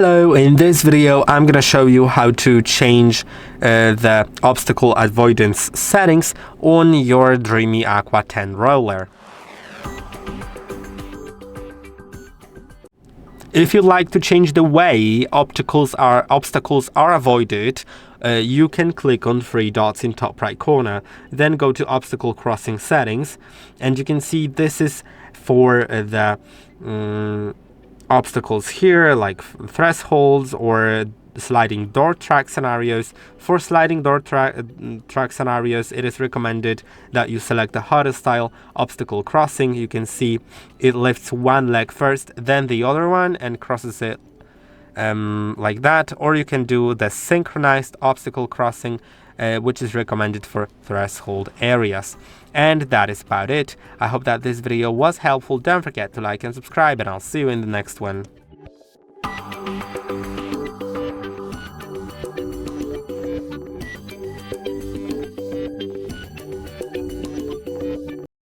Hello, in this video I'm gonna show you how to change the obstacle avoidance settings on your DREAME Aqua10 roller. If you'd like to change the way obstacles are avoided, you can click on three dots in top right corner, then go to obstacle crossing settings, and you can see this is for the obstacles here, like thresholds or sliding door track scenarios. For sliding door track scenarios, it is recommended that you select the harder style obstacle crossing. You can see it lifts one leg first, then the other one, and crosses it like that. Or you can do the synchronized obstacle crossing, which is recommended for threshold areas. And that is about it. I hope that this video was helpful. Don't forget to like and subscribe, and I'll see you in the next one.